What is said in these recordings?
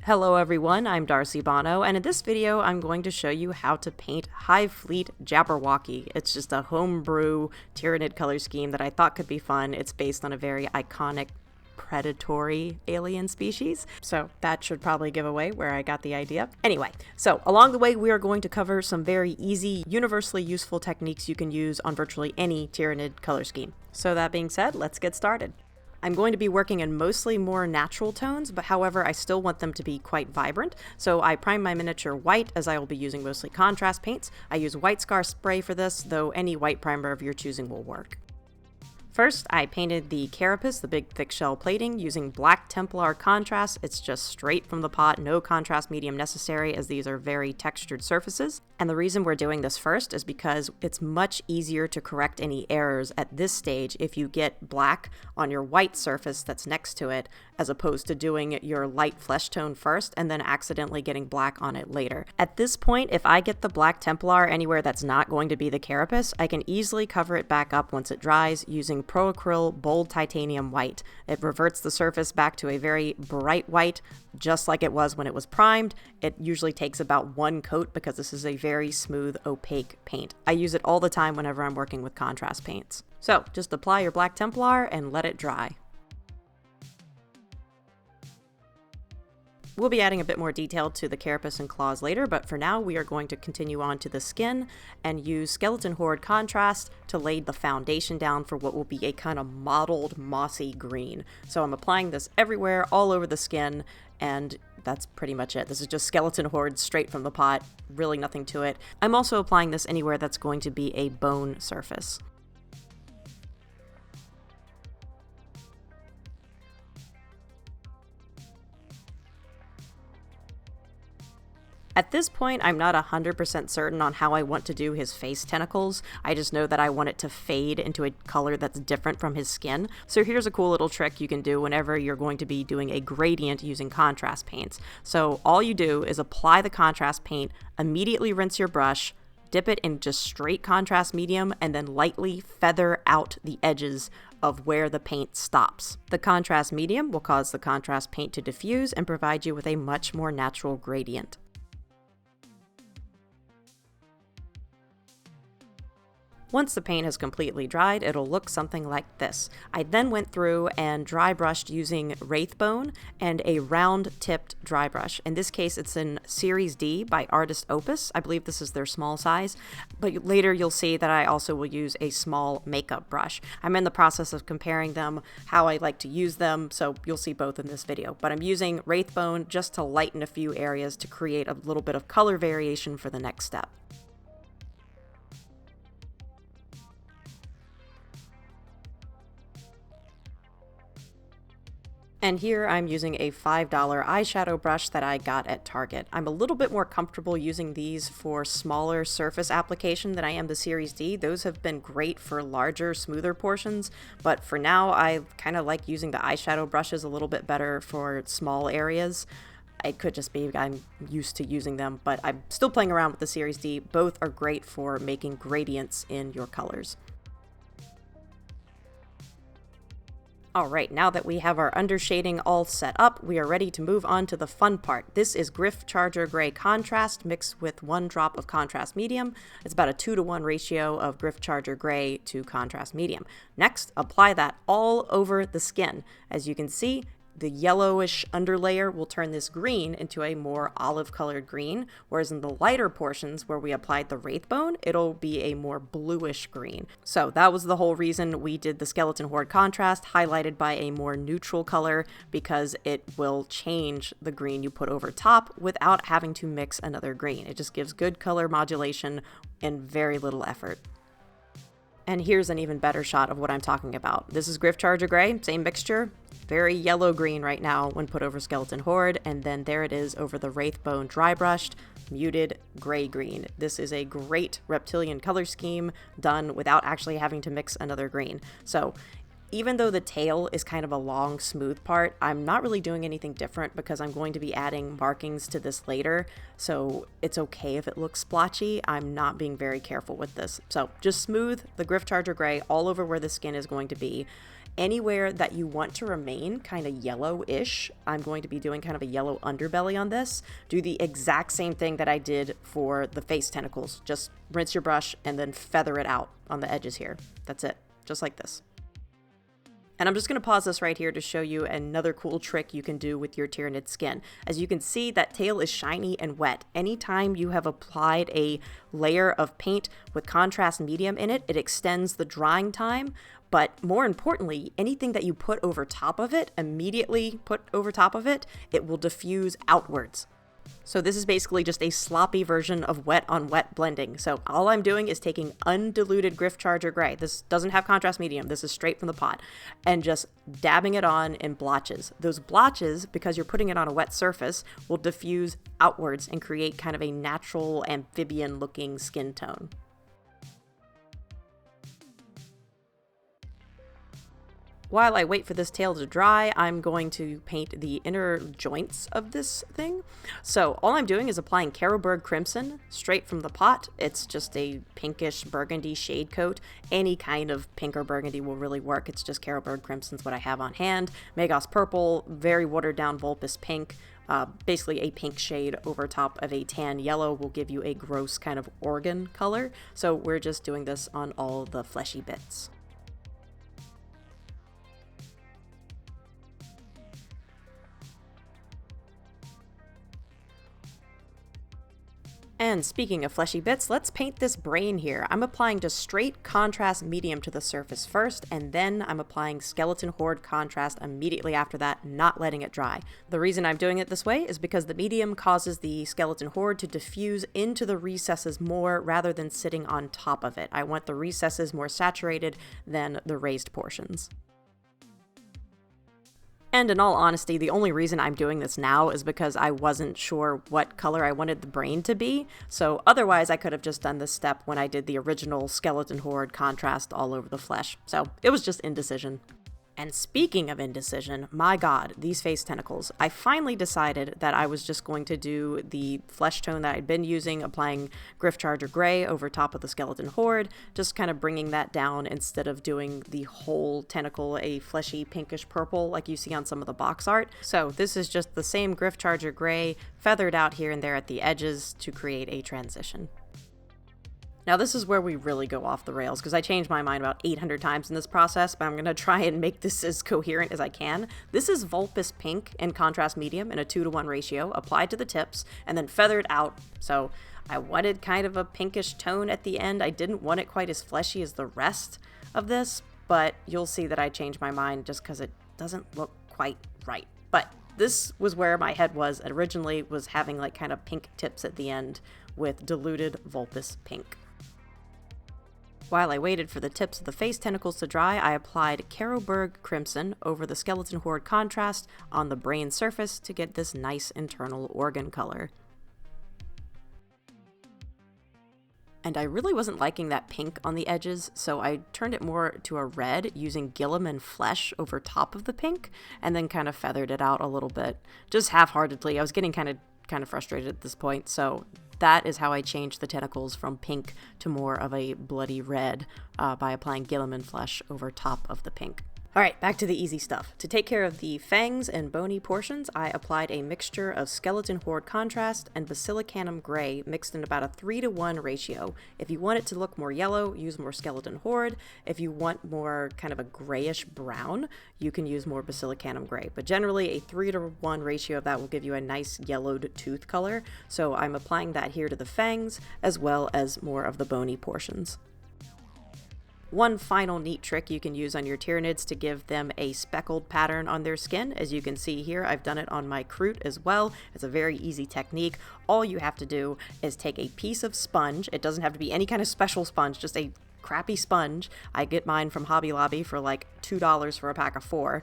Hello everyone, I'm Darcy Bono, and in this video I'm going to show you how to paint Hivefleet Jabberwocky. It's just a homebrew Tyranid color scheme that I thought could be fun. It's based on a very iconic predatory alien species, so that should probably give away where I got the idea. Anyway, so along the way we are going to cover some very easy, universally useful techniques you can use on virtually any Tyranid color scheme. So that being said, let's get started. I'm going to be working in mostly more natural tones, but however, I still want them to be quite vibrant. So I prime my miniature white, as I will be using mostly contrast paints. I use white scar spray for this, though any white primer of your choosing will work. First, I painted the carapace, the big thick shell plating, using black Templar contrast. It's just straight from the pot, no contrast medium necessary, as these are very textured surfaces. And the reason we're doing this first is because it's much easier to correct any errors at this stage if you get black on your white surface that's next to it, as opposed to doing your light flesh tone first and then accidentally getting black on it later. At this point, if I get the black Templar anywhere that's not going to be the carapace, I can easily cover it back up once it dries using Pro-Acryl Bold Titanium White. It reverts the surface back to a very bright white, just like it was when it was primed. It usually takes about one coat because this is a very smooth, opaque paint. I use it all the time whenever I'm working with contrast paints. So just apply your black Templar and let it dry. We'll be adding a bit more detail to the carapace and claws later, but for now we are going to continue on to the skin and use Skeleton Horde contrast to lay the foundation down for what will be a kind of mottled mossy green. So I'm applying this everywhere, all over the skin, and that's pretty much it. This is just Skeleton Horde straight from the pot, really nothing to it. I'm also applying this anywhere that's going to be a bone surface. At this point, I'm not 100% certain on how I want to do his face tentacles. I just know that I want it to fade into a color that's different from his skin. So here's a cool little trick you can do whenever you're going to be doing a gradient using contrast paints. So all you do is apply the contrast paint, immediately rinse your brush, dip it in just straight contrast medium, and then lightly feather out the edges of where the paint stops. The contrast medium will cause the contrast paint to diffuse and provide you with a much more natural gradient. Once the paint has completely dried, it'll look something like this. I then went through and dry brushed using Wraithbone and a round-tipped dry brush. In this case, it's in Series D by artist OPUS. I believe this is their small size, but later you'll see that I also will use a small makeup brush. I'm in the process of comparing them, how I like to use them, so you'll see both in this video. But I'm using Wraithbone just to lighten a few areas to create a little bit of color variation for the next step. And here I'm using a $5 eyeshadow brush that I got at Target. I'm a little bit more comfortable using these for smaller surface application than I am the Series D. Those have been great for larger, smoother portions, but for now I kind of like using the eyeshadow brushes a little bit better for small areas. It could just be I'm used to using them, but I'm still playing around with the Series D. Both are great for making gradients in your colors. Alright, now that we have our undershading all set up, we are ready to move on to the fun part. This is Gryph-Charger Gray Contrast mixed with 1 drop of Contrast Medium. It's about a 2-to-1 ratio of Gryph-Charger Gray to Contrast Medium. Next, apply that all over the skin. As you can see, the yellowish underlayer will turn this green into a more olive-colored green, whereas in the lighter portions where we applied the Wraithbone, it'll be a more bluish green. So that was the whole reason we did the Skeleton Horde contrast, highlighted by a more neutral color, because it will change the green you put over top without having to mix another green. It just gives good color modulation and very little effort. And here's an even better shot of what I'm talking about. This is Gryph-Charger Gray, same mixture, very yellow-green right now when put over Skeleton Horde, and then there it is over the Wraithbone dry brushed, muted gray-green. This is a great reptilian color scheme done without actually having to mix another green. So even though the tail is kind of a long, smooth part, I'm not really doing anything different because I'm going to be adding markings to this later, so it's okay if it looks splotchy. I'm not being very careful with this. So just smooth the Gryph-Charger Gray all over where the skin is going to be, anywhere that you want to remain kind of yellowish, I'm going to be doing kind of a yellow underbelly on this. Do the exact same thing that I did for the face tentacles. Just rinse your brush and then feather it out on the edges here. That's it, just like this. And I'm just going to pause this right here to show you another cool trick you can do with your Tyranid skin. As you can see, that tail is shiny and wet. Anytime you have applied a layer of paint with contrast medium in it, it extends the drying time. But more importantly, anything that you put over top of it, immediately put over top of it, it will diffuse outwards. So this is basically just a sloppy version of wet on wet blending. So all I'm doing is taking undiluted Gryph-Charger gray. This doesn't have contrast medium. This is straight from the pot. And just dabbing it on in blotches. Those blotches, because you're putting it on a wet surface, will diffuse outwards and create kind of a natural amphibian looking skin tone. While I wait for this tail to dry, I'm going to paint the inner joints of this thing. So all I'm doing is applying Carroburg Crimson straight from the pot. It's just a pinkish burgundy shade coat. Any kind of pink or burgundy will really work. It's just Carroburg Crimson's what I have on hand. Magos Purple, very watered down Vulpes Pink. Basically a pink shade over top of a tan yellow will give you a gross kind of organ color. So we're just doing this on all the fleshy bits. And speaking of fleshy bits, let's paint this brain here. I'm applying just straight contrast medium to the surface first, and then I'm applying Skeleton Horde contrast immediately after that, not letting it dry. The reason I'm doing it this way is because the medium causes the Skeleton Horde to diffuse into the recesses more rather than sitting on top of it. I want the recesses more saturated than the raised portions. And in all honesty, the only reason I'm doing this now is because I wasn't sure what color I wanted the brain to be, so otherwise I could have just done this step when I did the original Skeleton Horde contrast all over the flesh. So it was just indecision. And speaking of indecision, my god, these face tentacles. I finally decided that I was just going to do the flesh tone that I'd been using, applying Gryph-Charger Gray over top of the Skeleton Horde, just kind of bringing that down instead of doing the whole tentacle a fleshy pinkish purple like you see on some of the box art. So this is just the same Gryph-Charger Gray, feathered out here and there at the edges to create a transition. Now this is where we really go off the rails, because I changed my mind about 800 times in this process, but I'm going to try and make this as coherent as I can. This is Vulpes Pink in contrast medium in a 2-to-1 ratio, applied to the tips, and then feathered out. So I wanted kind of a pinkish tone at the end. I didn't want it quite as fleshy as the rest of this, but you'll see that I changed my mind just because it doesn't look quite right. But this was where my head was originally, was having like kind of pink tips at the end with diluted Vulpes Pink. While I waited for the tips of the face tentacles to dry, I applied Carroburg Crimson over the Skeleton Horde contrast on the brain surface to get this nice internal organ color. And I really wasn't liking that pink on the edges, so I turned it more to a red using Guilliman Flesh over top of the pink, and then kind of feathered it out a little bit, just half-heartedly. I was getting kind of frustrated at this point, so that is how I changed the tentacles from pink to more of a bloody red by applying Guilliman Flesh over top of the pink. Alright, back to the easy stuff. To take care of the fangs and bony portions, I applied a mixture of Skeleton Horde contrast and Basilicanum Gray mixed in about a 3-to-1 ratio. If you want it to look more yellow, use more Skeleton Horde. If you want more kind of a grayish brown, you can use more Basilicanum Gray. But generally, a 3-to-1 ratio of that will give you a nice yellowed tooth color. So I'm applying that here to the fangs, as well as more of the bony portions. One final neat trick you can use on your Tyranids to give them a speckled pattern on their skin. As you can see here, I've done it on my Kroot as well. It's a very easy technique. All you have to do is take a piece of sponge. It doesn't have to be any kind of special sponge, just a crappy sponge. I get mine from Hobby Lobby for like $2 for a pack of 4.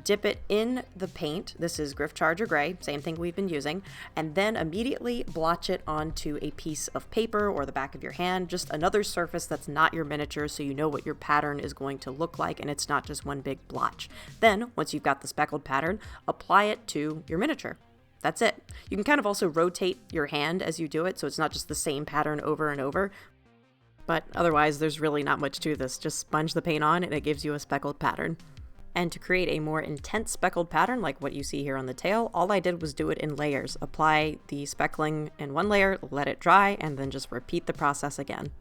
Dip it in the paint. This is Gryph-Charger Gray, same thing we've been using, and then immediately blotch it onto a piece of paper or the back of your hand, just another surface that's not your miniature, so you know what your pattern is going to look like and it's not just one big blotch. Then, once you've got the speckled pattern, apply it to your miniature. That's it. You can kind of also rotate your hand as you do it, so it's not just the same pattern over and over. But otherwise, there's really not much to this. Just sponge the paint on and it gives you a speckled pattern. And to create a more intense speckled pattern like what you see here on the tail, all I did was do it in layers. Apply the speckling in one layer, let it dry, and then just repeat the process again.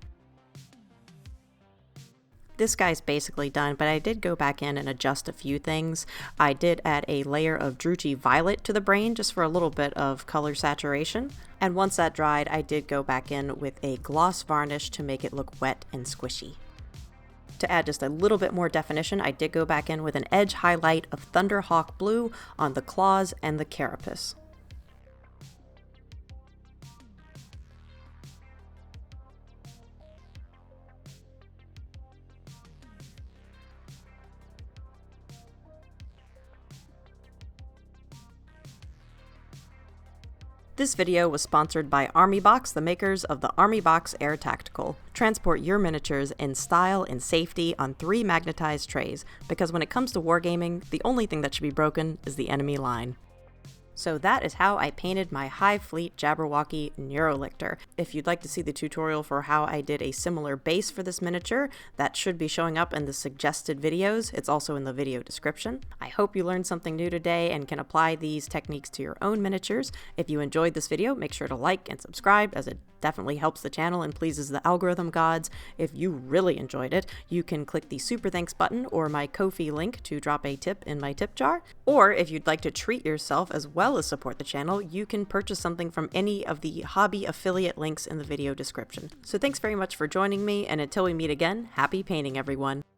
This guy's basically done, but I did go back in and adjust a few things. I did add a layer of Druuchi Violet to the brain just for a little bit of color saturation. And once that dried, I did go back in with a gloss varnish to make it look wet and squishy. To add just a little bit more definition, I did go back in with an edge highlight of Thunderhawk Blue on the claws and the carapace. This video was sponsored by ArmyBox, the makers of the ArmyBox Air Tactical. Transport your miniatures in style and safety on 3 magnetized trays, because when it comes to wargaming, the only thing that should be broken is the enemy line. So that is how I painted my Hivefleet Jabberwocky Neurolictor. If you'd like to see the tutorial for how I did a similar base for this miniature, that should be showing up in the suggested videos. It's also in the video description. I hope you learned something new today and can apply these techniques to your own miniatures. If you enjoyed this video, make sure to like and subscribe, as it definitely helps the channel and pleases the algorithm gods. If you really enjoyed it, you can click the super thanks button or my Ko-fi link to drop a tip in my tip jar. Or if you'd like to treat yourself as well as support the channel, you can purchase something from any of the hobby affiliate links in the video description. So thanks very much for joining me, and until we meet again, happy painting everyone!